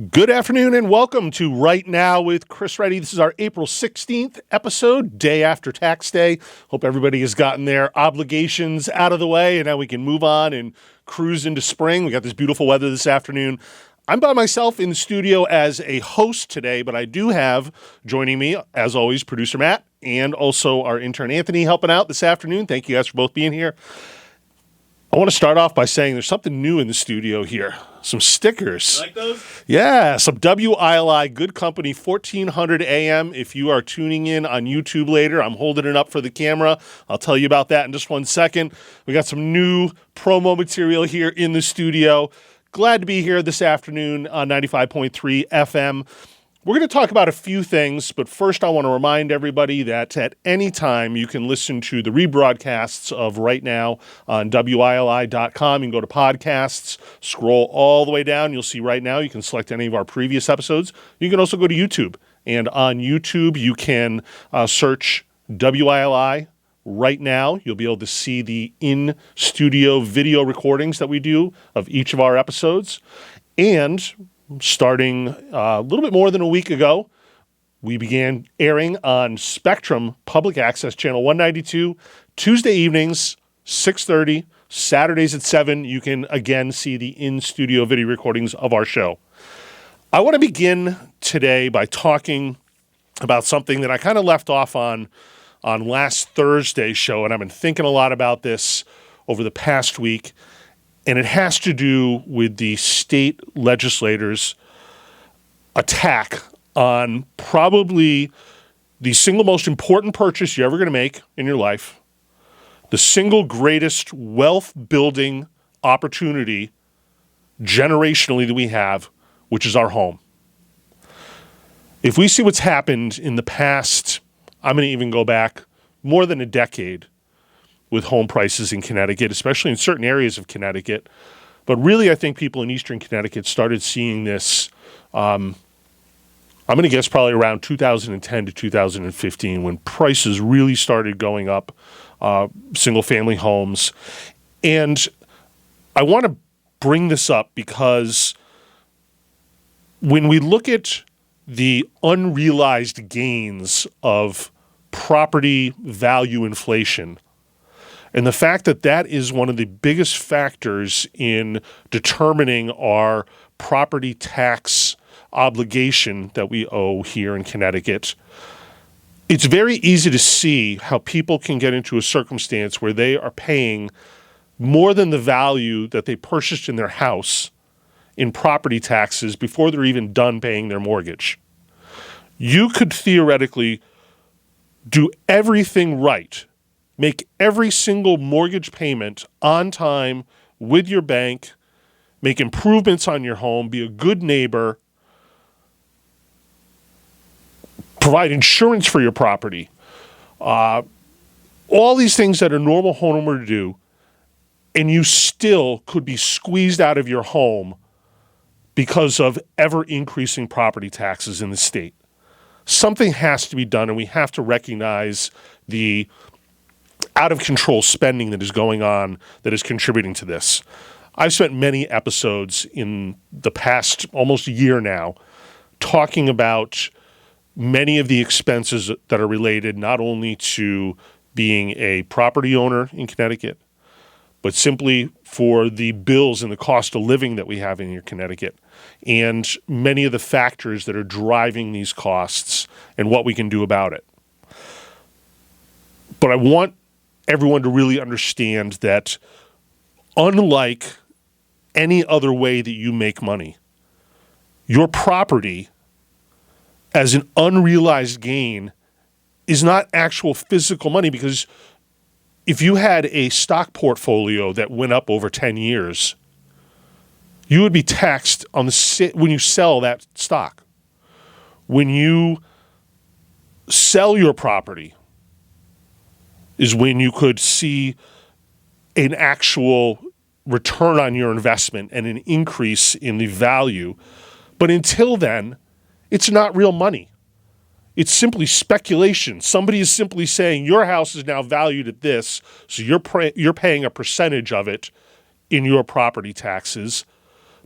Good afternoon and welcome to Right Now with Chris Reddy. This is our April 16th episode, day after tax day. Hope everybody has gotten their obligations out of the way and now we can move on and cruise into spring. We got this beautiful weather this afternoon. I'm by myself in the studio as a host today, but I do have joining me, as always, producer Matt and also our intern Anthony helping out this afternoon. Thank you guys for both being here. I want to start off by saying there's something new in the studio here. Some stickers. You like those? Yeah, some WILI Good Company 1400 AM. If you are tuning in on YouTube later, I'm holding it up for the camera. I'll tell you about that in just 1 second. We got some new promo material here in the studio. Glad to be here this afternoon on 95.3 FM. We're going to talk about a few things, but first I want to remind everybody that at any time you can listen to the rebroadcasts of Right Now on WILI.com. You can go to podcasts, scroll all the way down. You'll see Right Now. You can select any of our previous episodes. You can also go to YouTube. And on YouTube, you can search WILI Right Now. You'll be able to see the in-studio video recordings that we do of each of our episodes. And starting a little bit more than a week ago, we began airing on Spectrum Public Access Channel 192, Tuesday evenings, 6:30, Saturdays at 7. You can again see the in-studio video recordings of our show. I want to begin today by talking about something that I kind of left off on last Thursday's show, and I've been thinking a lot about this over the past week. And it has to do with the state legislators' attack on probably the single most important purchase you're ever going to make in your life, the single greatest wealth-building opportunity generationally that we have, which is our home. If we see what's happened in the past, I'm going to even go back more than a decade, with home prices in Connecticut, especially in certain areas of Connecticut. But really, I think people in eastern Connecticut started seeing this, I'm going to guess probably around 2010 to 2015, when prices really started going up, single-family homes. And I want to bring this up because when we look at the unrealized gains of property value inflation, and the fact that that is one of the biggest factors in determining our property tax obligation that we owe here in Connecticut, it's very easy to see how people can get into a circumstance where they are paying more than the value that they purchased in their house in property taxes before they're even done paying their mortgage. You could theoretically do everything right, make every single mortgage payment on time with your bank, make improvements on your home, be a good neighbor, provide insurance for your property, all these things that a normal homeowner do, and you still could be squeezed out of your home because of ever-increasing property taxes in the state. Something has to be done, and we have to recognize the out-of-control spending that is going on that is contributing to this. I've spent many episodes in the past almost a year now talking about many of the expenses that are related not only to being a property owner in Connecticut, but simply for the bills and the cost of living that we have in Connecticut, and many of the factors that are driving these costs and what we can do about it. But I want everyone to really understand that unlike any other way that you make money, your property as an unrealized gain is not actual physical money, because if you had a stock portfolio that went up over 10 years, you would be taxed on when you sell that stock. When you sell your property is when you could see an actual return on your investment and an increase in the value. But until then, it's not real money. It's simply speculation. Somebody is simply saying your house is now valued at this, so you're paying a percentage of it in your property taxes.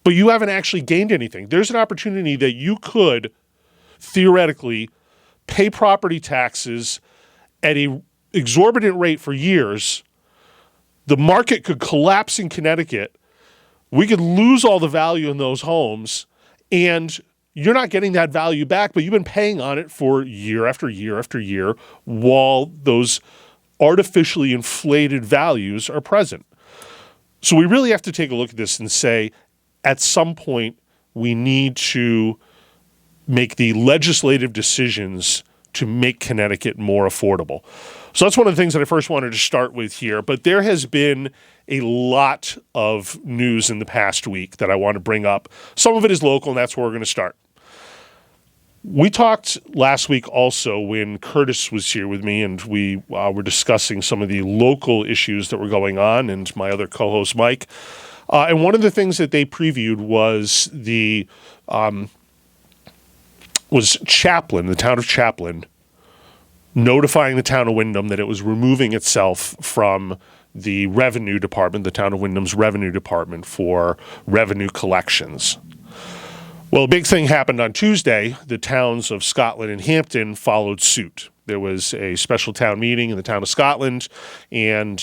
but you haven't actually gained anything. There's an opportunity that you could theoretically pay property taxes at an exorbitant rate for years. The market could collapse in Connecticut. We could lose all the value in those homes, and you're not getting that value back, but you've been paying on it for year after year after year while those artificially inflated values are present. So we really have to take a look at this and say, at some point, we need to make the legislative decisions to make Connecticut more affordable. So that's one of the things that I first wanted to start with here. But there has been a lot of news in the past week that I want to bring up. Some of it is local, and that's where we're going to start. We talked last week also when Curtis was here with me, and we were discussing some of the local issues that were going on, and my other co-host, Mike. And one of the things that they previewed was Chaplin, the town of Chaplin, notifying the town of Windham that it was removing itself from the revenue department, the town of Windham's revenue department, for revenue collections. Well, a big thing happened on Tuesday. The towns of Scotland and Hampton followed suit. There was a special town meeting in the town of Scotland, and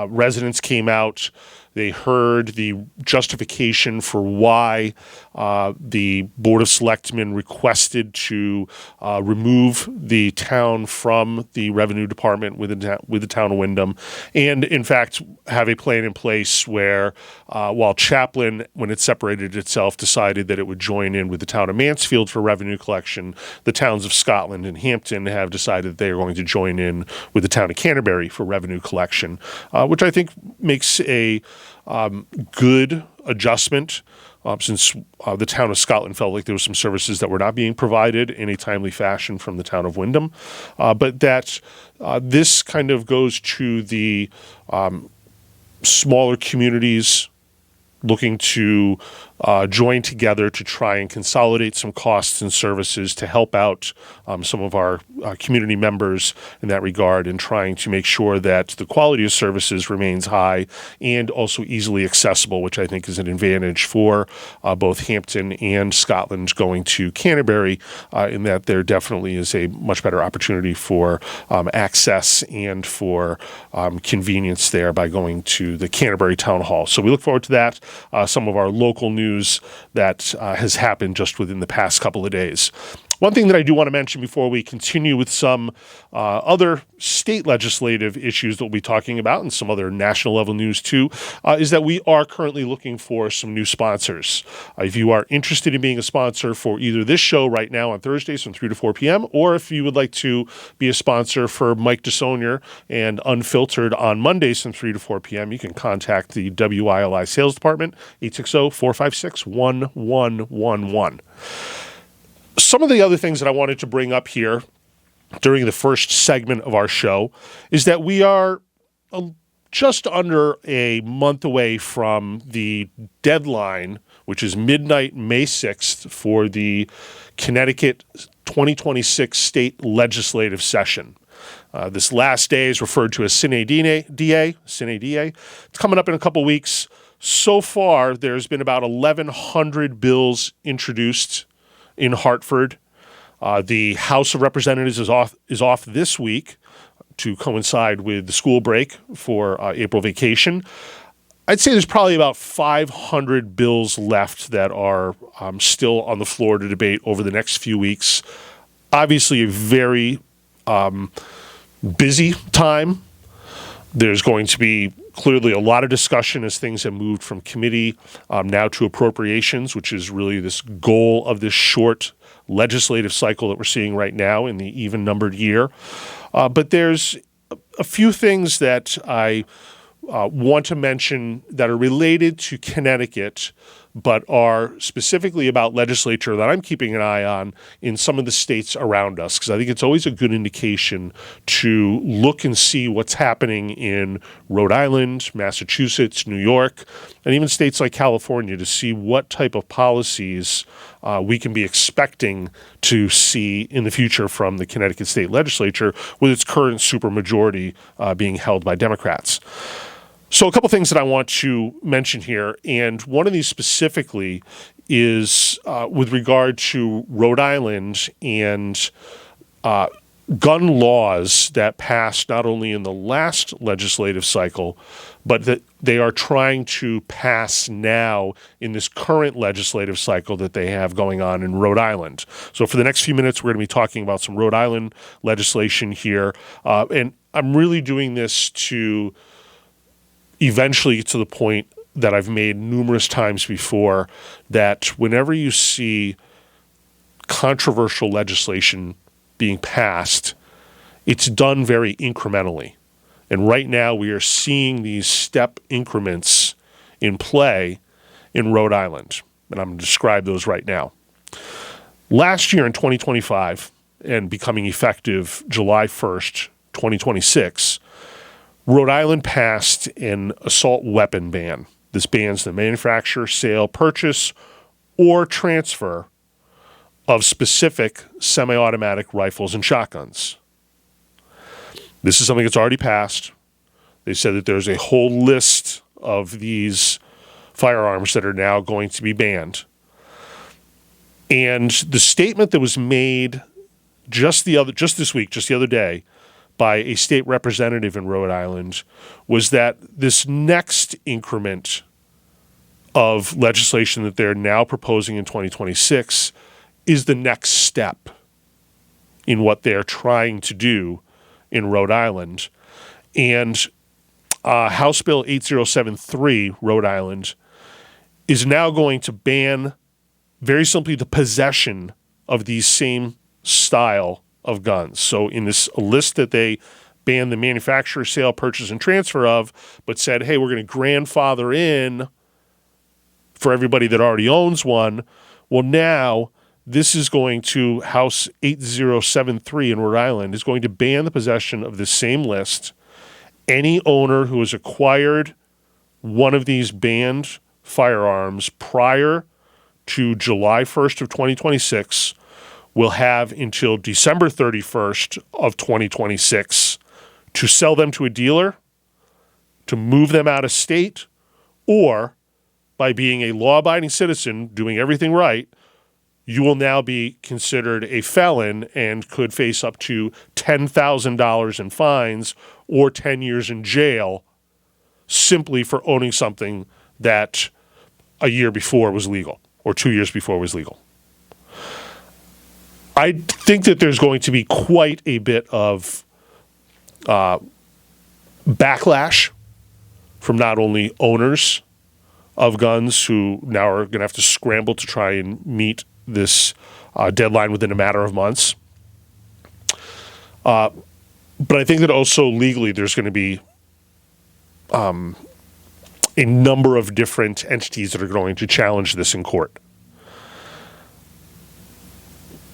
residents came out. They heard the justification for why the Board of Selectmen requested to remove the town from the revenue department with the town of Windham, and in fact have a plan in place where while Chaplin, when it separated itself, decided that it would join in with the town of Mansfield for revenue collection, the towns of Scotland and Hampton have decided that they are going to join in with the town of Canterbury for revenue collection, which I think makes a good adjustment since the town of Scotland felt like there were some services that were not being provided in a timely fashion from the town of Windham. But that this kind of goes to the smaller communities looking to join together to try and consolidate some costs and services to help out some of our community members in that regard, and trying to make sure that the quality of services remains high and also easily accessible, which I think is an advantage for both Hampton and Scotland going to Canterbury, in that there definitely is a much better opportunity for access and for convenience there by going to the Canterbury Town Hall. So we look forward to that. Some of our local news that has happened just within the past couple of days. One thing that I do want to mention before we continue with some other state legislative issues that we'll be talking about, and some other national level news too, is that we are currently looking for some new sponsors. If you are interested in being a sponsor for either this show right now on Thursdays from 3 to 4 p.m., or if you would like to be a sponsor for Mike DeSonier and Unfiltered on Mondays from 3 to 4 p.m., you can contact the WILI Sales Department, 860-456-1111. Some of the other things that I wanted to bring up here during the first segment of our show is that we are just under a month away from the deadline, which is midnight May 6th, for the Connecticut 2026 state legislative session. This last day is referred to as Sine Die. It's coming up in a couple weeks. So far, there's been about 1,100 bills introduced in Hartford. The House of Representatives is off this week to coincide with the school break for April vacation. I'd say there's probably about 500 bills left that are still on the floor to debate over the next few weeks. Obviously, a very busy time. There's going to be clearly a lot of discussion as things have moved from committee now to appropriations, which is really this goal of this short legislative cycle that we're seeing right now in the even-numbered year. But there's a few things that I want to mention that are related to Connecticut, but are specifically about legislature that I'm keeping an eye on in some of the states around us, because I think it's always a good indication to look and see what's happening in Rhode Island, Massachusetts, New York, and even states like California, to see what type of policies we can be expecting to see in the future from the Connecticut state legislature, with its current supermajority being held by Democrats. So a couple things that I want to mention here, and one of these specifically is with regard to Rhode Island and gun laws that passed not only in the last legislative cycle, but that they are trying to pass now in this current legislative cycle that they have going on in Rhode Island. So for the next few minutes, we're going to be talking about some Rhode Island legislation here. And I'm really doing this to eventually get to the point that I've made numerous times before, that whenever you see controversial legislation being passed, it's done very incrementally. And right now we are seeing these step increments in play in Rhode Island. And I'm going to describe those right now. Last year in 2025, and becoming effective July 1st, 2026, Rhode Island passed an assault weapon ban. This bans the manufacture, sale, purchase, or transfer of specific semi-automatic rifles and shotguns. This is something that's already passed. They said that there's a whole list of these firearms that are now going to be banned. And the statement that was made just the other day, by a state representative in Rhode Island was that this next increment of legislation that they're now proposing in 2026 is the next step in what they're trying to do in Rhode Island. And House Bill 8073, Rhode Island, is now going to ban, very simply, the possession of these same style of guns. So in this list that they banned the manufacture, sale, purchase, and transfer of, but said, hey, we're going to grandfather in for everybody that already owns one. Well, now this is going to, House 8073 in Rhode Island is going to ban the possession of the same list. Any owner who has acquired one of these banned firearms prior to July 1st of 2026 will have until December 31st of 2026 to sell them to a dealer, to move them out of state, or by being a law-abiding citizen, doing everything right, you will now be considered a felon and could face up to $10,000 in fines or 10 years in jail simply for owning something that a year before was legal or 2 years before was legal. I think that there's going to be quite a bit of backlash from not only owners of guns who now are going to have to scramble to try and meet this deadline within a matter of months. But I think that also legally there's going to be a number of different entities that are going to challenge this in court.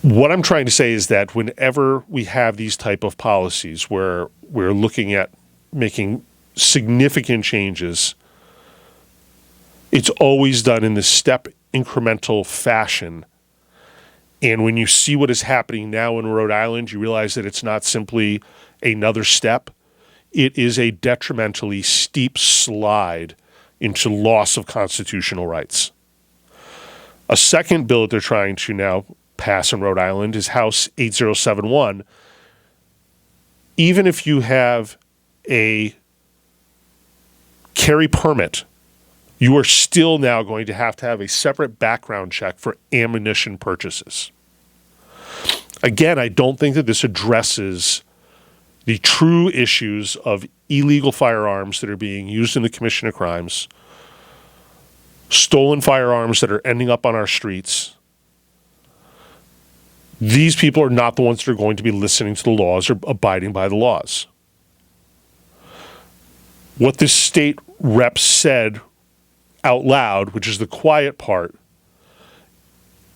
What I'm trying to say is that whenever we have these type of policies where we're looking at making significant changes, it's always done in this step incremental fashion. And when you see what is happening now in Rhode Island, you realize that it's not simply another step. It is a detrimentally steep slide into loss of constitutional rights. A second bill that they're trying to now pass in Rhode Island is House 8071. Even if you have a carry permit, you are still now going to have a separate background check for ammunition purchases. Again, I don't think that this addresses the true issues of illegal firearms that are being used in the commission of crimes, stolen firearms that are ending up on our streets. These people are not the ones that are going to be listening to the laws or abiding by the laws. What this state rep said out loud, which is the quiet part,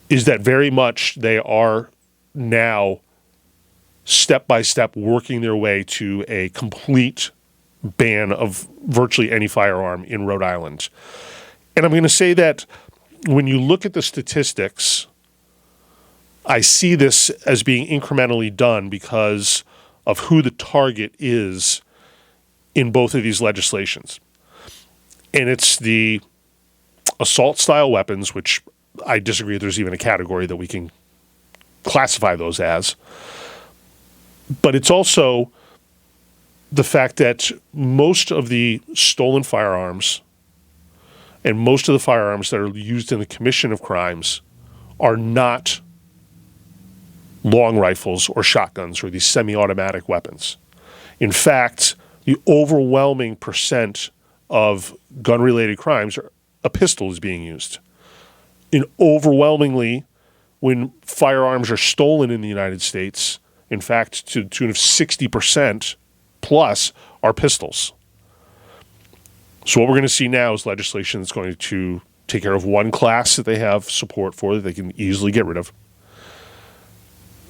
is that very much they are now step by step working their way to a complete ban of virtually any firearm in Rhode Island. And I'm going to say that when you look at the statistics, I see this as being incrementally done because of who the target is in both of these legislations. And it's the assault-style weapons, which I disagree there's even a category that we can classify those as. But it's also the fact that most of the stolen firearms and most of the firearms that are used in the commission of crimes are not long rifles or shotguns or these semi-automatic weapons. In fact, the overwhelming percent of gun-related crimes a pistol is being used. And overwhelmingly, when firearms are stolen in the United States, in fact, to the tune of 60% plus are pistols. So what we're going to see now is legislation that's going to take care of one class that they have support for that they can easily get rid of.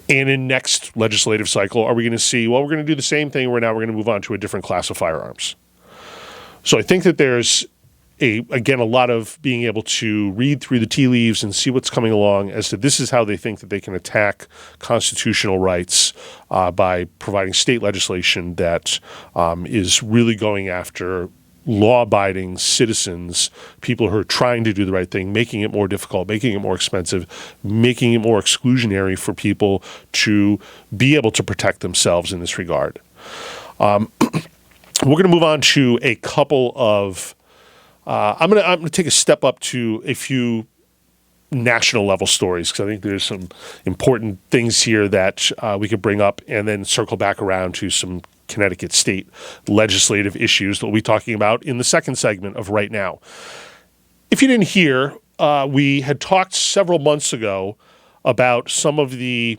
And in next legislative cycle, are we going to see, well, we're going to do the same thing where now we're going to move on to a different class of firearms. So I think that there's, a lot of being able to read through the tea leaves and see what's coming along as to this is how they think that they can attack constitutional rights by providing state legislation that is really going after law-abiding citizens, people who are trying to do the right thing, making it more difficult, making it more expensive, making it more exclusionary for people to be able to protect themselves in this regard. We're going to move on to a couple of I'm going to take a step up to a few national level stories because I think there's some important things here that we could bring up and then circle back around to some Connecticut state legislative issues that we'll be talking about in the second segment of Right Now. If you didn't hear, we had talked several months ago about some of the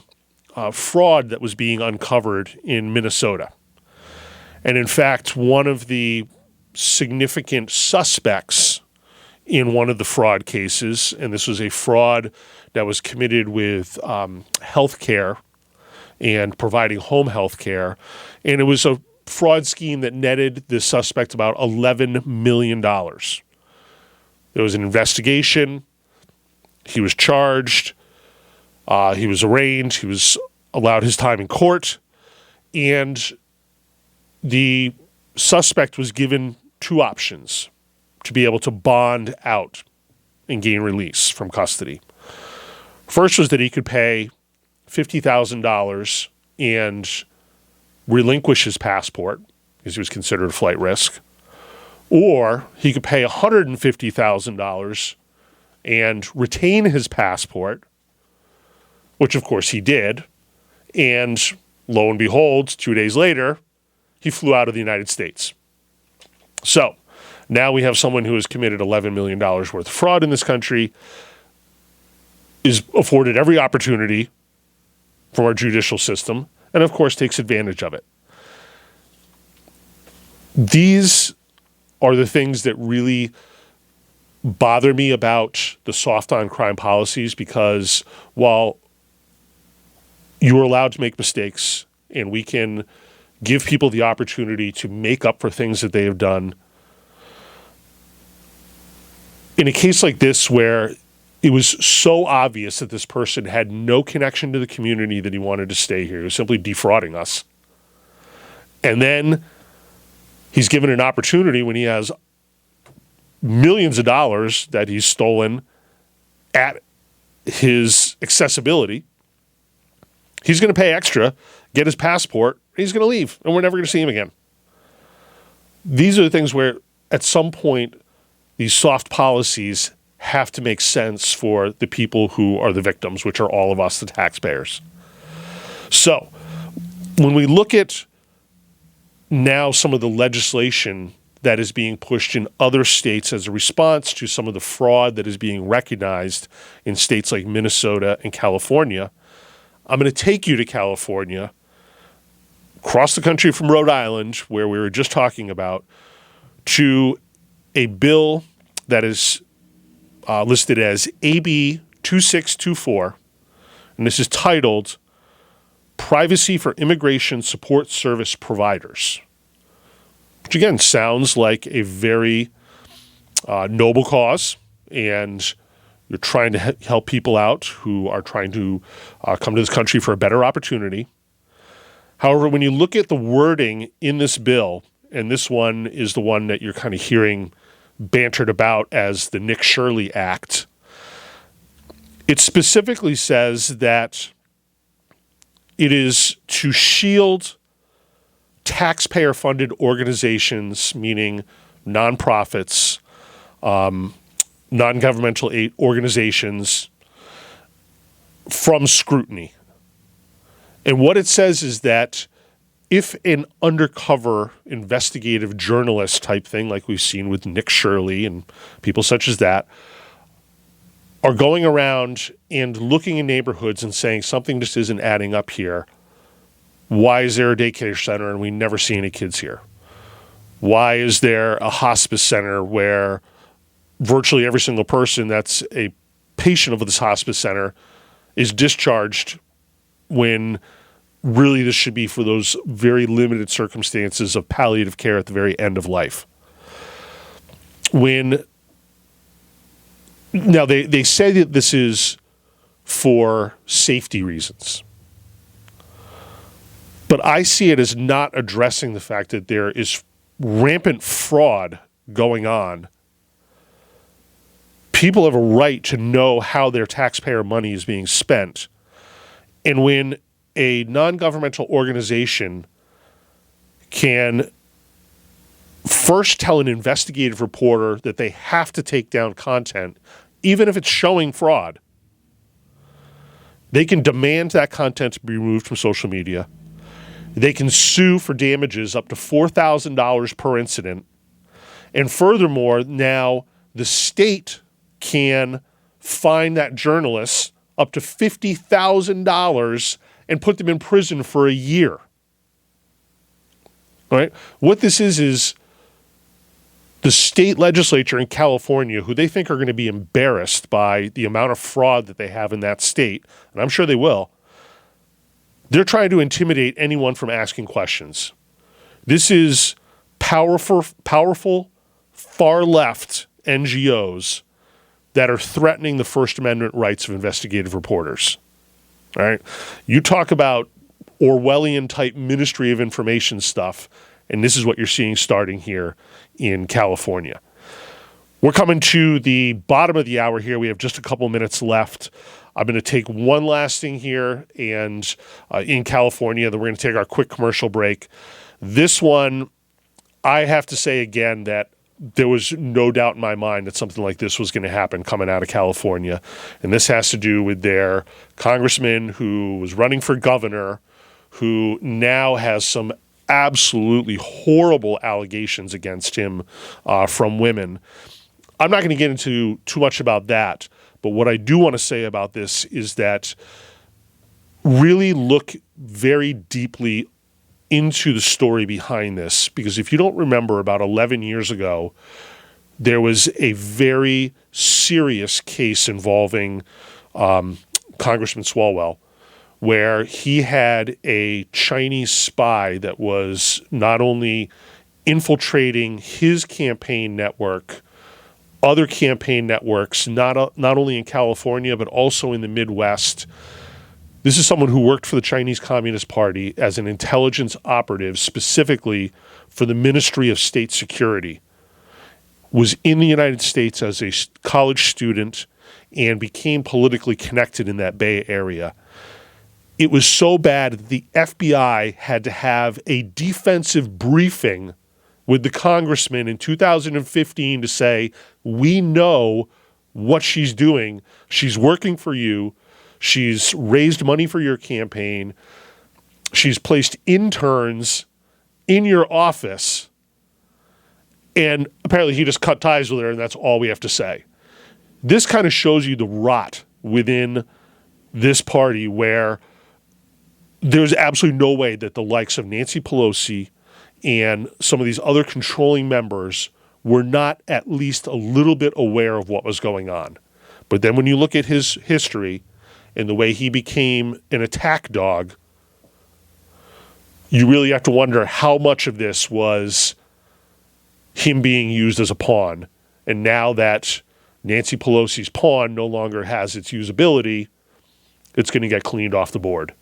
fraud that was being uncovered in Minnesota. And in fact, one of the significant suspects in one of the fraud cases, and this was a fraud that was committed with health care and providing home health care, and it was a fraud scheme that netted the suspect about $11 million. There was an investigation. He was charged. He was arraigned. He was allowed his time in court, and the suspect was given two options to be able to bond out and gain release from custody. First was that he could pay $50,000 and relinquish his passport because he was considered a flight risk, or he could pay $150,000 and retain his passport, which of course he did, and lo and behold, 2 days later, he flew out of the United States. So now we have someone who has committed $11 million worth of fraud in this country, is afforded every opportunity from our judicial system, and of course takes advantage of it. These are the things that really bother me about the soft on crime policies, because while you are allowed to make mistakes and we can give people the opportunity to make up for things that they have done, in a case like this where it was so obvious that this person had no connection to the community that he wanted to stay here, he was simply defrauding us, and then he's given an opportunity when he has millions of dollars that he's stolen at his accessibility, he's going to pay extra, get his passport, he's going to leave, and we're never going to see him again. These are the things where at some point these soft policies have to make sense for the people who are the victims, which are all of us, the taxpayers. So when we look at now some of the legislation that is being pushed in other states as a response to some of the fraud that is being recognized in states like Minnesota and California, I'm going to take you to California, across the country from Rhode Island, where we were just talking about, to a bill that is listed as AB 2624, and this is titled Privacy for Immigration Support Service Providers, which again sounds like a very noble cause, and you're trying to help people out who are trying to come to this country for a better opportunity. However, when you look at the wording in this bill, and this one is the one that you're kind of hearing bantered about as the Nick Shirley Act. It specifically says that it is to shield taxpayer-funded organizations, meaning nonprofits, non-governmental aid organizations, from scrutiny. And what it says is that if an undercover investigative journalist type thing, like we've seen with Nick Shirley and people such as that, are going around and looking in neighborhoods and saying something just isn't adding up here. Why is there a daycare center and we never see any kids here? Why is there a hospice center where virtually every single person that's a patient of this hospice center is discharged when really this should be for those very limited circumstances of palliative care at the very end of life? Now, they say that this is for safety reasons. But I see it as not addressing the fact that there is rampant fraud going on. People have a right to know how their taxpayer money is being spent. And when a non-governmental organization can first tell an investigative reporter that they have to take down content, even if it's showing fraud, they can demand that content to be removed from social media. They can sue for damages up to $4,000 per incident. And furthermore, now the state can fine that journalist up to $50,000 and put them in prison for a year. All right? What this is the state legislature in California, who they think are going to be embarrassed by the amount of fraud that they have in that state, and I'm sure they will, they're trying to intimidate anyone from asking questions. This is powerful, far-left NGOs that are threatening the First Amendment rights of investigative reporters. All right? You talk about Orwellian-type Ministry of Information stuff, and this is what you're seeing starting here in California. We're coming to the bottom of the hour here. We have just a couple minutes left. I'm going to take one last thing here and in California, then we're going to take our quick commercial break. This one, I have to say again that there was no doubt in my mind that something like this was going to happen coming out of California. And this has to do with their congressman who was running for governor, who now has some absolutely horrible allegations against him from women. I'm not going to get into too much about that, but what I do want to say about this is that really look very deeply into the story behind this, because if you don't remember, about 11 years ago, there was a very serious case involving Congressman Swalwell, where he had a Chinese spy that was not only infiltrating his campaign network, other campaign networks, not only in California, but also in the Midwest. This is someone who worked for the Chinese Communist Party as an intelligence operative, specifically for the Ministry of State Security, was in the United States as a college student, and became politically connected in that Bay Area. It was so bad that the FBI had to have a defensive briefing with the congressman in 2015 to say, we know what she's doing. She's working for you. She's raised money for your campaign. She's placed interns in your office. And apparently he just cut ties with her, and that's all we have to say. This kind of shows you the rot within this party, where there's absolutely no way that the likes of Nancy Pelosi and some of these other controlling members were not at least a little bit aware of what was going on. But then when you look at his history and the way he became an attack dog, you really have to wonder how much of this was him being used as a pawn. And now that Nancy Pelosi's pawn no longer has its usability, it's going to get cleaned off the board.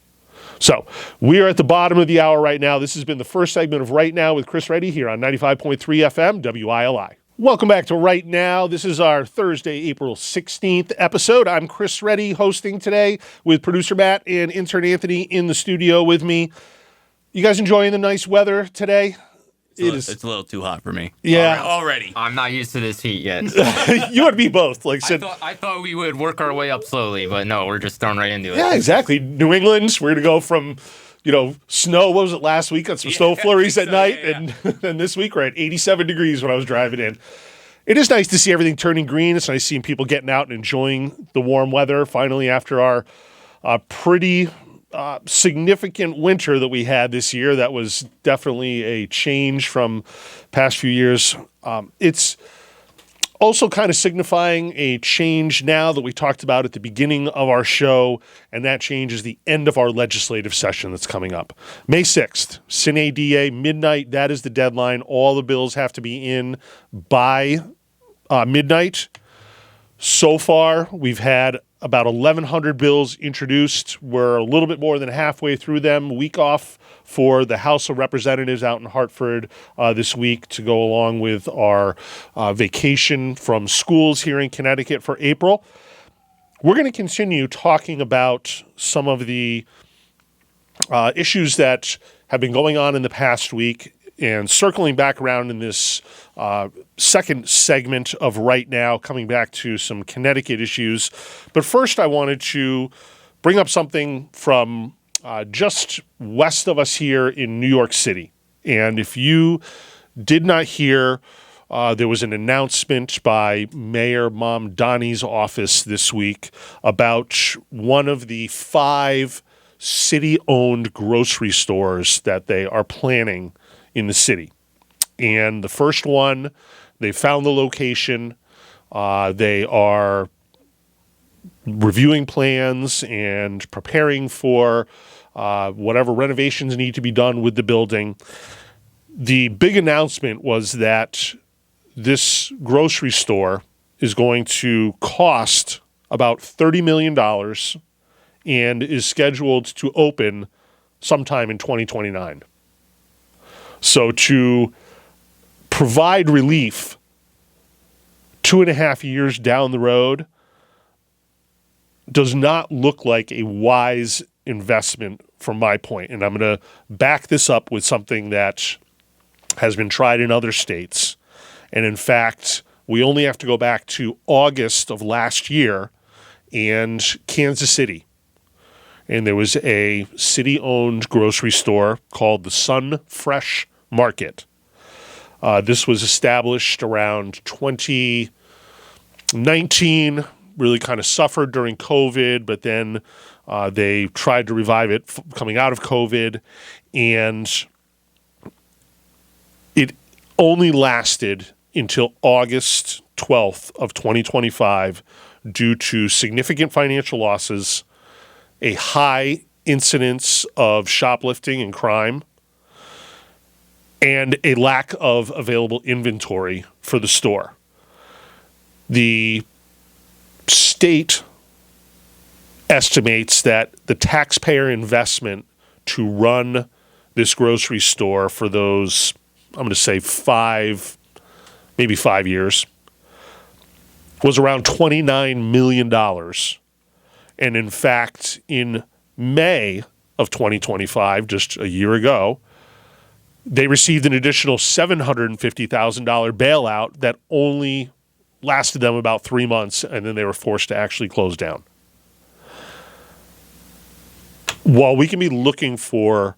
So we are at the bottom of the hour right now. This has been the first segment of Right Now with Chris Reddy here on 95.3 FM WILI. Welcome back to Right Now. This is our Thursday, April 16th episode. I'm Chris Reddy hosting today with producer Matt and intern Anthony in the studio with me. You guys enjoying the nice weather today? It's a little too hot for me. Yeah. Already. I'm not used to this heat yet. You and me both. Like said, I thought we would work our way up slowly, but no, we're just thrown right into it. yeah, exactly. New England, we're going to go from, snow. What was it last week? Got some snow flurries at night. Yeah. And then this week we're at 87 degrees when I was driving in. It is nice to see everything turning green. It's nice seeing people getting out and enjoying the warm weather finally after our pretty significant winter that we had this year. That was definitely a change from past few years. It's also kind of signifying a change now that we talked about at the beginning of our show, and that change is the end of our legislative session that's coming up. May 6th, Sine Die, midnight, that is the deadline. All the bills have to be in by midnight. So far, we've had about 1,100 bills introduced. We're a little bit more than halfway through them. Week off for the House of Representatives out in Hartford this week to go along with our vacation from schools here in Connecticut for April. We're going to continue talking about some of the issues that have been going on in the past week and circling back around in this second segment of Right Now, coming back to some Connecticut issues. But first, I wanted to bring up something from just west of us here in New York City. And if you did not hear, there was an announcement by Mayor Mamdani's office this week about one of the 5 city-owned grocery stores that they are planning in the city. And the first one, they found the location. They are reviewing plans and preparing for whatever renovations need to be done with the building. The big announcement was that this grocery store is going to cost about $30 million and is scheduled to open sometime in 2029. So to provide relief 2.5 years down the road does not look like a wise investment from my point. And I'm going to back this up with something that has been tried in other states. And in fact, we only have to go back to August of last year and Kansas City. And there was a city-owned grocery store called the Sun Fresh Market. This was established around 2019, really kind of suffered during COVID, but then they tried to revive it coming out of COVID, and it only lasted until August 12th of 2025 due to significant financial losses, a high incidence of shoplifting and crime, and a lack of available inventory for the store. The state estimates that the taxpayer investment to run this grocery store for those, I'm going to say 5 years, was around $29 million. And in fact, in May of 2025, just a year ago, they received an additional $750,000 bailout that only lasted them about 3 months, and then they were forced to actually close down. While we can be looking for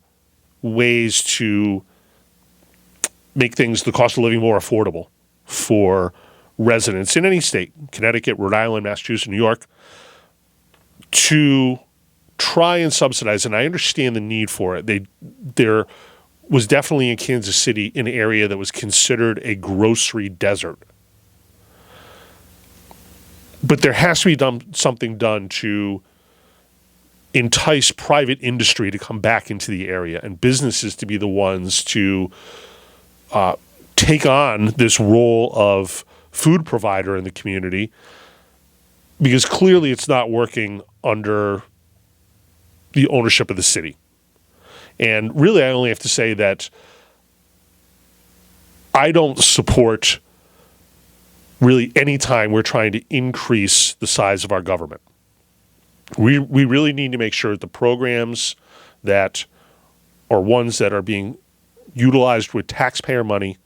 ways to make the cost of living more affordable for residents in any state, Connecticut, Rhode Island, Massachusetts, New York, to try and subsidize, and I understand the need for it. There was definitely in Kansas City an area that was considered a grocery desert. But there has to be something done to entice private industry to come back into the area and businesses to be the ones to take on this role of food provider in the community, because clearly it's not working under the ownership of the city. And really, I only have to say that I don't support really anytime we're trying to increase the size of our government. We really need to make sure that the programs that are ones that are being utilized with taxpayer money,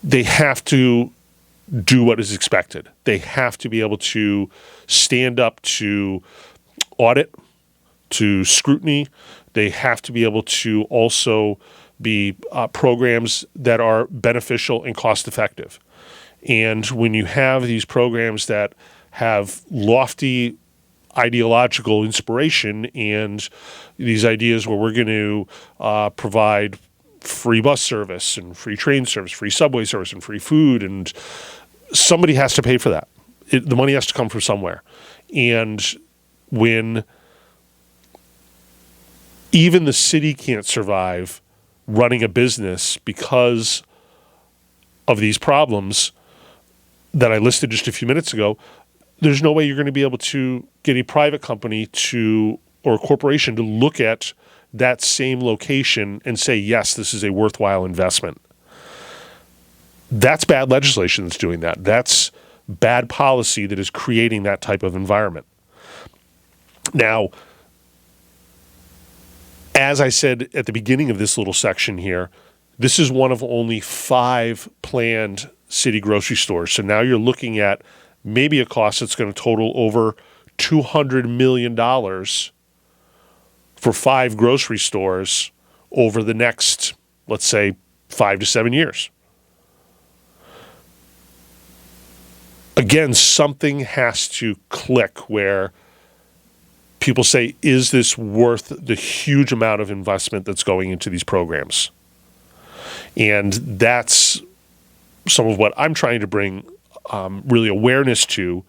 they have to do what is expected. They have to be able to stand up to audit, to scrutiny. They have to be able to also be programs that are beneficial and cost effective. And when you have these programs that have lofty ideological inspiration and these ideas where we're going to provide free bus service and free train service, free subway service and free food, and somebody has to pay for that. The money has to come from somewhere. And when even the city can't survive running a business because of these problems that I listed just a few minutes ago, there's no way you're going to be able to get a private company to or a corporation to look at that same location and say, yes, this is a worthwhile investment. That's bad legislation that's doing that. That's bad policy that is creating that type of environment. Now, as I said at the beginning of this little section here, this is one of only 5 planned city grocery stores. So now you're looking at maybe a cost that's going to total over $200 million for 5 grocery stores over the next, let's say, 5 to 7 years. Again, something has to click where people say, is this worth the huge amount of investment that's going into these programs? And that's some of what I'm trying to bring really awareness to,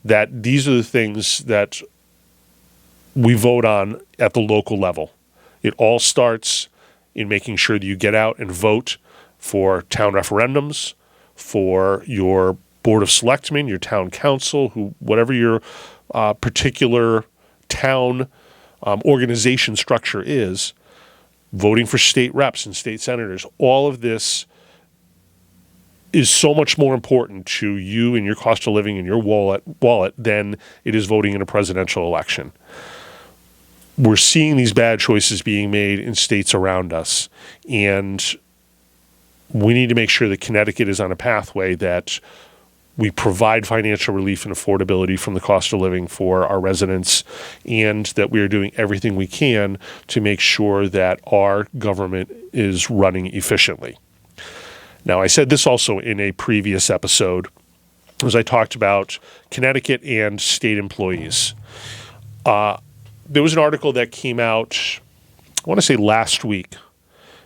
that these are the things that we vote on at the local level. It all starts in making sure that you get out and vote for town referendums, for your board of selectmen, your town council, whatever your particular town organization structure is, voting for state reps and state senators. All of this is so much more important to you and your cost of living and your wallet than it is voting in a presidential election. We're seeing these bad choices being made in states around us, and we need to make sure that Connecticut is on a pathway that we provide financial relief and affordability from the cost of living for our residents, and that we are doing everything we can to make sure that our government is running efficiently. Now, I said this also in a previous episode, as I talked about Connecticut and state employees. There was an article that came out, I want to say last week,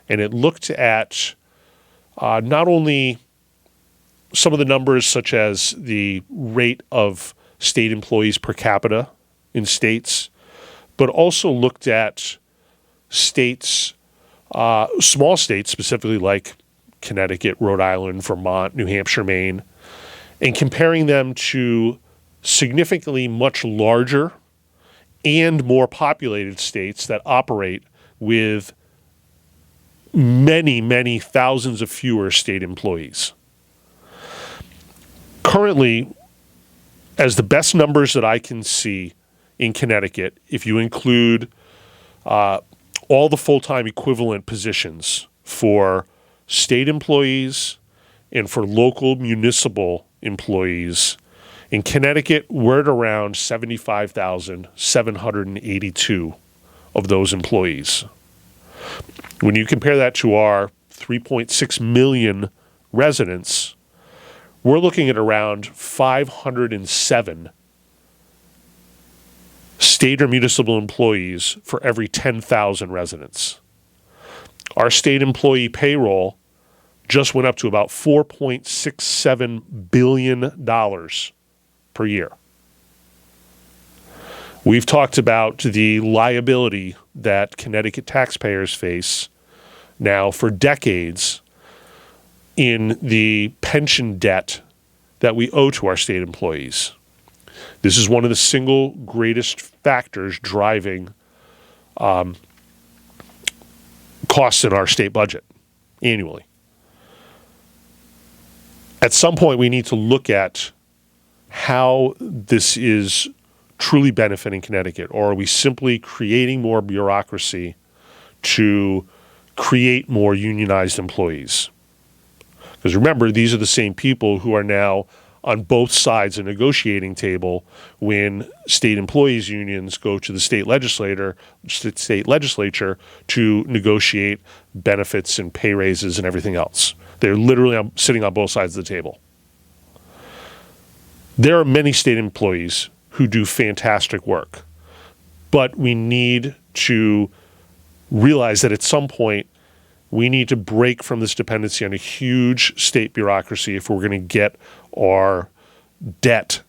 and it looked at not only some of the numbers such as the rate of state employees per capita in states, but also looked at states, small states specifically like Connecticut, Rhode Island, Vermont, New Hampshire, Maine, and comparing them to significantly much larger and more populated states that operate with many, many thousands of fewer state employees. Currently, as the best numbers that I can see in Connecticut, if you include all the full-time equivalent positions for state employees and for local municipal employees, in Connecticut, we're at around 75,782 of those employees. When you compare that to our 3.6 million residents, we're looking at around 507 state or municipal employees for every 10,000 residents. Our state employee payroll just went up to about $4.67 billion per year. We've talked about the liability that Connecticut taxpayers face now for decades in the pension debt that we owe to our state employees. This is one of the single greatest factors driving costs in our state budget annually. At some point, we need to look at how this is truly benefiting Connecticut, or are we simply creating more bureaucracy to create more unionized employees? Because remember, these are the same people who are now on both sides of the negotiating table when state employees unions go to the state legislature to negotiate benefits and pay raises and everything else. They're literally sitting on both sides of the table. There are many state employees who do fantastic work, but we need to realize that at some point we need to break from this dependency on a huge state bureaucracy if we're going to get our debt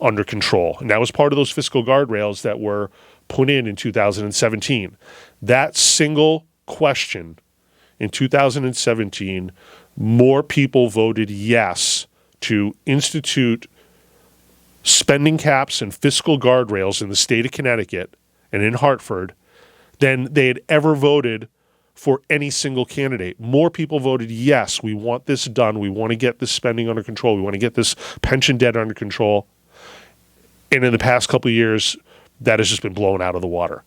under control. And that was part of those fiscal guardrails that were put in 2017. That single question in 2017, more people voted yes to institute spending caps and fiscal guardrails in the state of Connecticut and in Hartford than they had ever voted for any single candidate. More people voted yes, we want this done. We want to get this spending under control. We want to get this pension debt under control. And in the past couple of years, that has just been blown out of the water.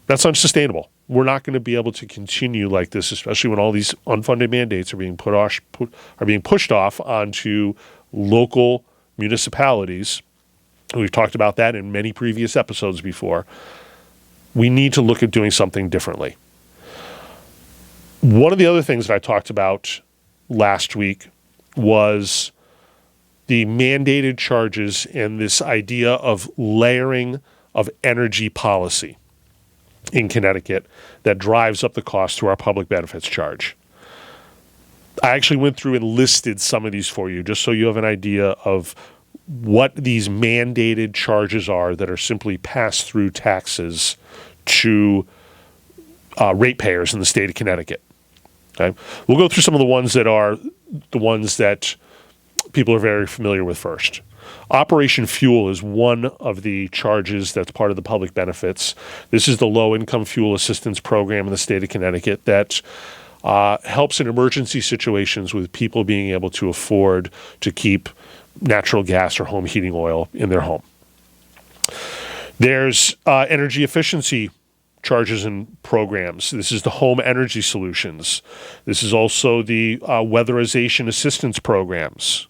That's unsustainable. We're not going to be able to continue like this, especially when all these unfunded mandates are being pushed off onto local municipalities. We've talked about that in many previous episodes before. We need to look at doing something differently. One of the other things that I talked about last week was the mandated charges and this idea of layering of energy policy in Connecticut that drives up the cost through our public benefits charge. I actually went through and listed some of these for you just so you have an idea of what these mandated charges are that are simply pass-through taxes to ratepayers in the state of Connecticut. Okay? We'll go through some of the ones that are the ones that people are very familiar with first. Operation Fuel is one of the charges that's part of the public benefits. This is the low-income fuel assistance program in the state of Connecticut that helps in emergency situations with people being able to afford to keep natural gas or home heating oil in their home. There's energy efficiency charges and programs. This is the home energy solutions. This is also the weatherization assistance programs.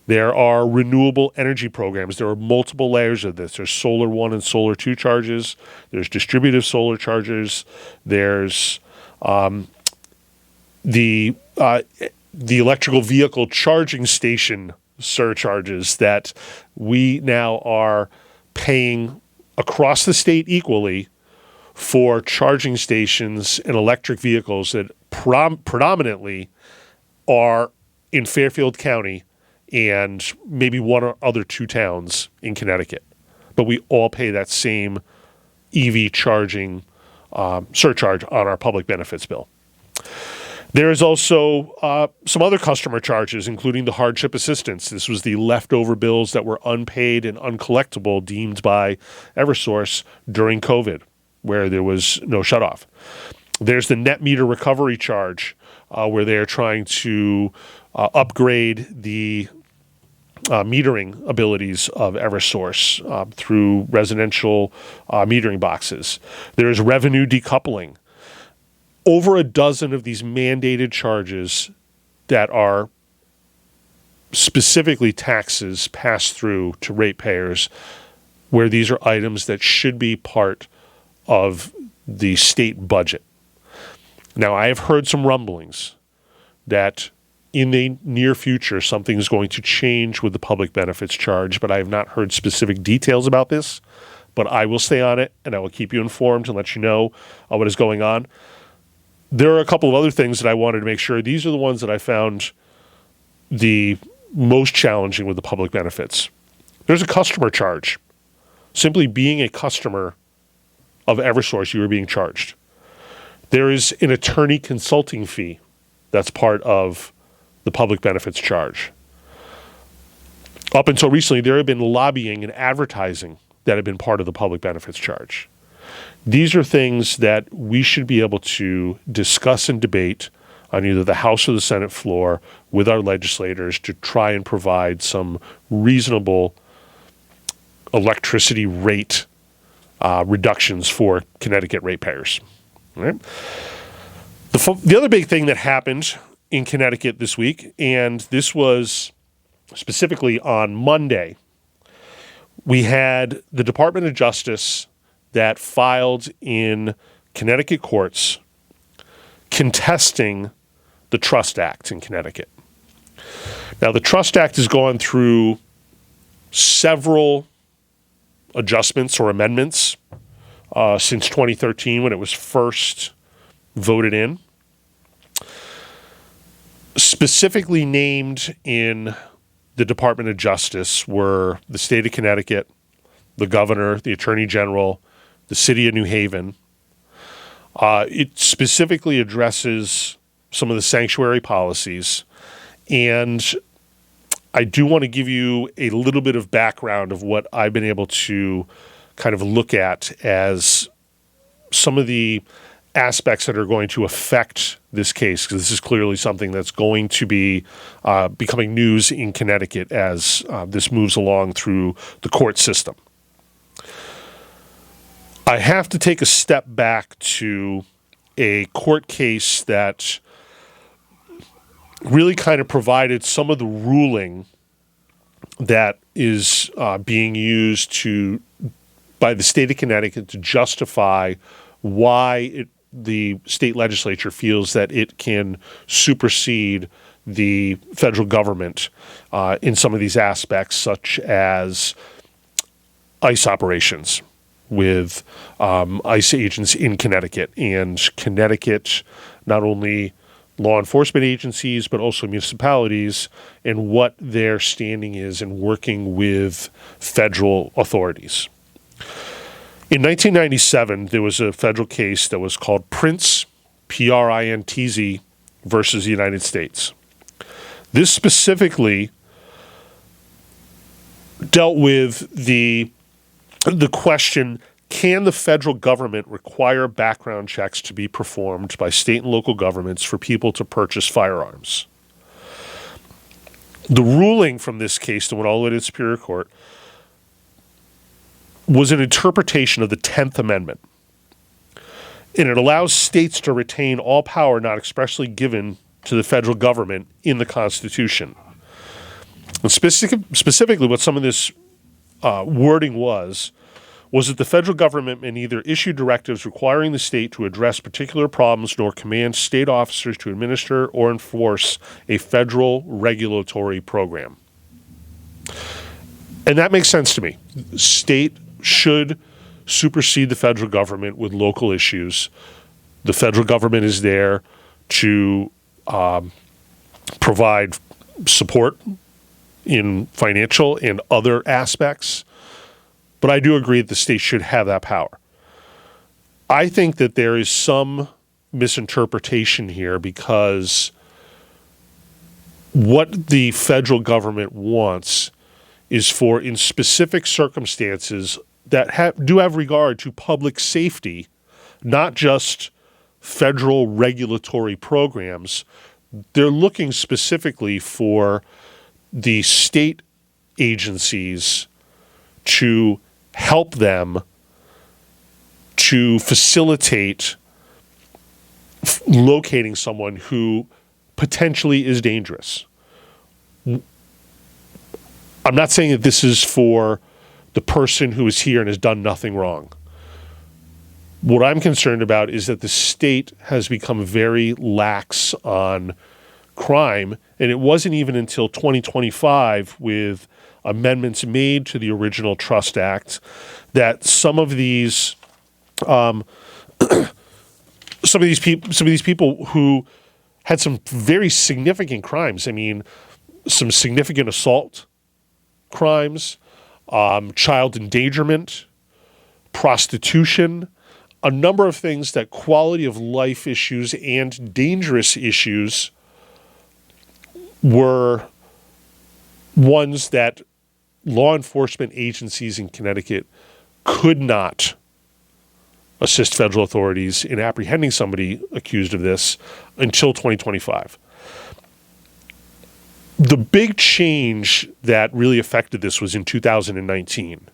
There are renewable energy programs. There are multiple layers of this. There's Solar 1 and Solar 2 charges. There's distributive solar charges. There's the electrical vehicle charging station surcharges that we now are paying across the state equally for charging stations and electric vehicles that predominantly are in Fairfield County and maybe one or other two towns in Connecticut. But we all pay that same EV charging surcharge on our public benefits bill. There is also some other customer charges, including the hardship assistance. This was the leftover bills that were unpaid and uncollectible deemed by Eversource during COVID, where there was no shutoff. There's the net meter recovery charge, where they're trying to upgrade the metering abilities of Eversource through residential metering boxes. There's revenue decoupling. Over a dozen of these mandated charges that are specifically taxes passed through to ratepayers, where these are items that should be part of the state budget. Now, I have heard some rumblings that in the near future, something is going to change with the public benefits charge, but I have not heard specific details about this. But I will stay on it, and I will keep you informed and let you know what is going on. There are a couple of other things that I wanted to make sure. These are the ones that I found the most challenging with the public benefits. There's a customer charge. Simply being a customer of Eversource, you are being charged. There is an attorney consulting fee that's part of the public benefits charge. Up until recently, there have been lobbying and advertising that have been part of the public benefits charge. These are things that we should be able to discuss and debate on either the House or the Senate floor with our legislators to try and provide some reasonable electricity rate reductions for Connecticut ratepayers. All right? The other big thing that happened in Connecticut this week, and this was specifically on Monday, we had the Department of Justice that filed in Connecticut courts contesting the Trust Act in Connecticut. Now, the Trust Act has gone through several adjustments or amendments since 2013 when it was first voted in. Specifically named in the Department of Justice were the state of Connecticut, the governor, the attorney general, the city of New Haven. It specifically addresses some of the sanctuary policies, and I do want to give you a little bit of background of what I've been able to kind of look at as some of the aspects that are going to affect this case, because this is clearly something that's going to be becoming news in Connecticut as this moves along through the court system. I have to take a step back to a court case that really kind of provided some of the ruling that is being used by the state of Connecticut to justify why the state legislature feels that it can supersede the federal government in some of these aspects, such as ICE operations with ICE agents in Connecticut, and Connecticut, not only law enforcement agencies, but also municipalities, and what their standing is in working with federal authorities. In 1997, there was a federal case that was called Printz, Printz, versus the United States. This specifically dealt with the question, can the federal government require background checks to be performed by state and local governments for people to purchase firearms? The ruling from this case that went all the way to the Superior Court was an interpretation of the 10th Amendment. And it allows states to retain all power not expressly given to the federal government in the Constitution. And specifically what some of this wording was that the federal government may neither issue directives requiring the state to address particular problems nor command state officers to administer or enforce a federal regulatory program. And that makes sense to me. State should supersede the federal government with local issues. The federal government is there to provide support in financial and other aspects, but I do agree that the state should have that power. I think that there is some misinterpretation here because what the federal government wants is for, in specific circumstances that do have regard to public safety, not just federal regulatory programs, they're looking specifically for the state agencies to help them to facilitate locating someone who potentially is dangerous. I'm not saying that this is for the person who is here and has done nothing wrong. What I'm concerned about is that the state has become very lax on crime, and it wasn't even until 2025 with amendments made to the original Trust Act that some of these people who had some very significant crimes, I mean, some significant assault crimes, child endangerment, prostitution, a number of things that quality of life issues and dangerous issues were ones that law enforcement agencies in Connecticut could not assist federal authorities in apprehending somebody accused of this until 2025. The big change that really affected this was in 2019.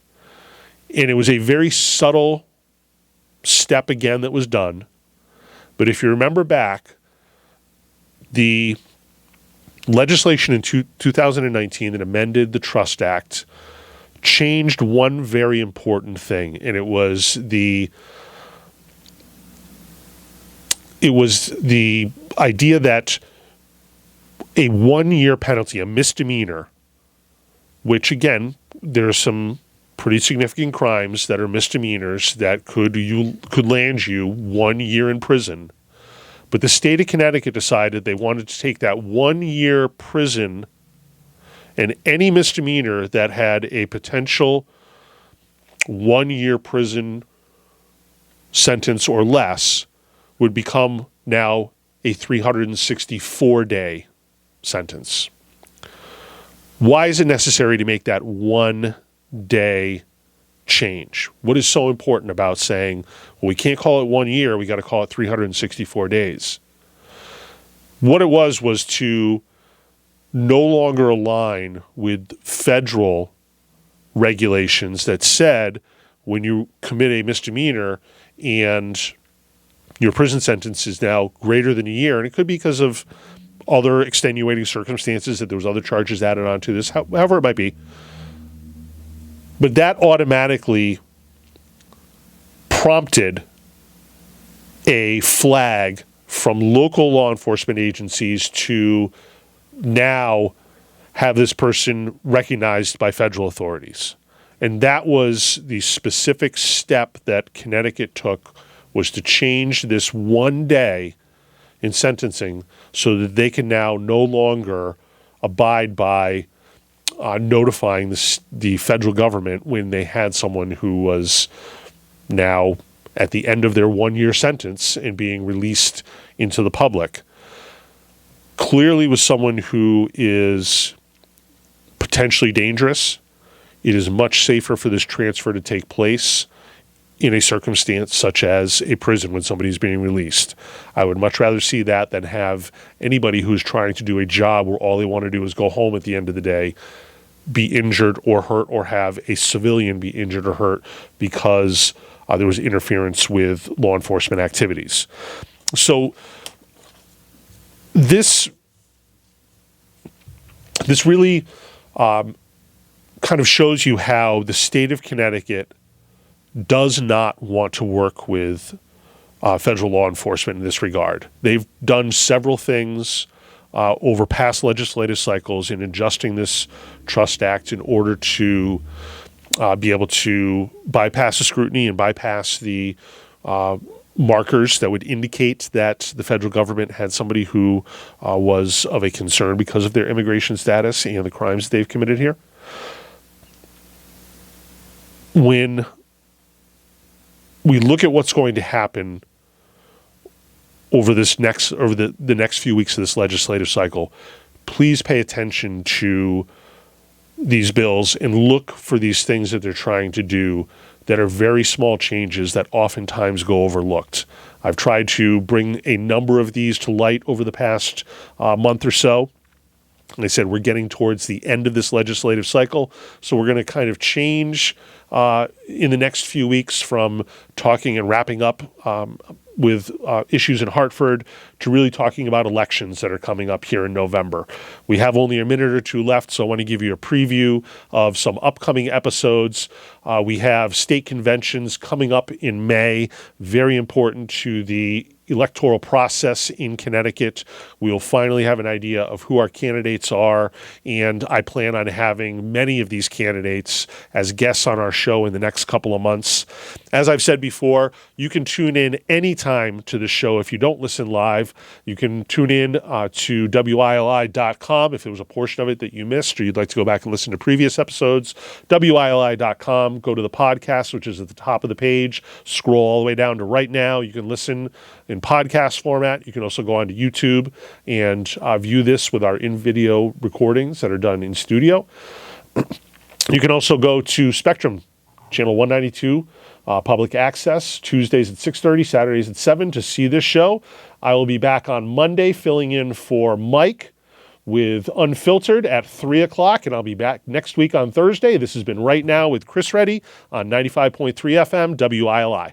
And it was a very subtle step again that was done. But if you remember back, the legislation in 2019 that amended the Trust Act changed one very important thing, and it was the idea that a 1-year penalty, a misdemeanor, which again, there are some pretty significant crimes that are misdemeanors that could land you 1 year in prison. But the state of Connecticut decided they wanted to take that 1 year prison and any misdemeanor that had a potential 1 year prison sentence or less would become now a 364-day sentence. Why is it necessary to make that 1 day change? What is so important about saying, well, we can't call it 1 year, we got to call it 364 days? What it was to no longer align with federal regulations that said when you commit a misdemeanor and your prison sentence is now greater than a year, and it could be because of other extenuating circumstances, that there was other charges added onto this, however it might be, but that automatically prompted a flag from local law enforcement agencies to now have this person recognized by federal authorities. And that was the specific step that Connecticut took, was to change this 1 day in sentencing so that they can now no longer abide by notifying the federal government when they had someone who was now at the end of their 1 year sentence and being released into the public. Clearly was someone who is potentially dangerous. It is much safer for this transfer to take place in a circumstance such as a prison when somebody is being released. I would much rather see that than have anybody who's trying to do a job where all they want to do is go home at the end of the day, be injured or hurt, or have a civilian be injured or hurt because there was interference with law enforcement activities. So this really kind of shows you how the state of Connecticut does not want to work with federal law enforcement in this regard. They've done several things over past legislative cycles in adjusting this Trust Act in order to be able to bypass the scrutiny and bypass the markers that would indicate that the federal government had somebody who was of a concern because of their immigration status and the crimes they've committed here. When we look at what's going to happen over the next few weeks of this legislative cycle, please pay attention to these bills and look for these things that they're trying to do that are very small changes that oftentimes go overlooked. I've tried to bring a number of these to light over the past month or so. And I said we're getting towards the end of this legislative cycle, so we're going to kind of change in the next few weeks from talking and wrapping up with issues in Hartford to really talking about elections that are coming up here in November. We have only a minute or two left, so I want to give you a preview of some upcoming episodes. We have state conventions coming up in May, very important to the electoral process in Connecticut. We will finally have an idea of who our candidates are, and I plan on having many of these candidates as guests on our show in the next couple of months. As I've said before, you can tune in anytime to the show. If you don't listen live, you can tune in to WILI.com if there was a portion of it that you missed or you'd like to go back and listen to previous episodes. WILI.com, go to the podcast, which is at the top of the page, scroll all the way down to right now. You can listen in podcast format. You can also go onto YouTube and view this with our in-video recordings that are done in studio. You can also go to Spectrum, channel 192 public access, Tuesdays at 6:30, Saturdays at 7 to see this show. I will be back on Monday filling in for Mike with Unfiltered at 3 o'clock, and I'll be back next week on Thursday. This has been Right Now with Chris Reddy on 95.3 FM WILI.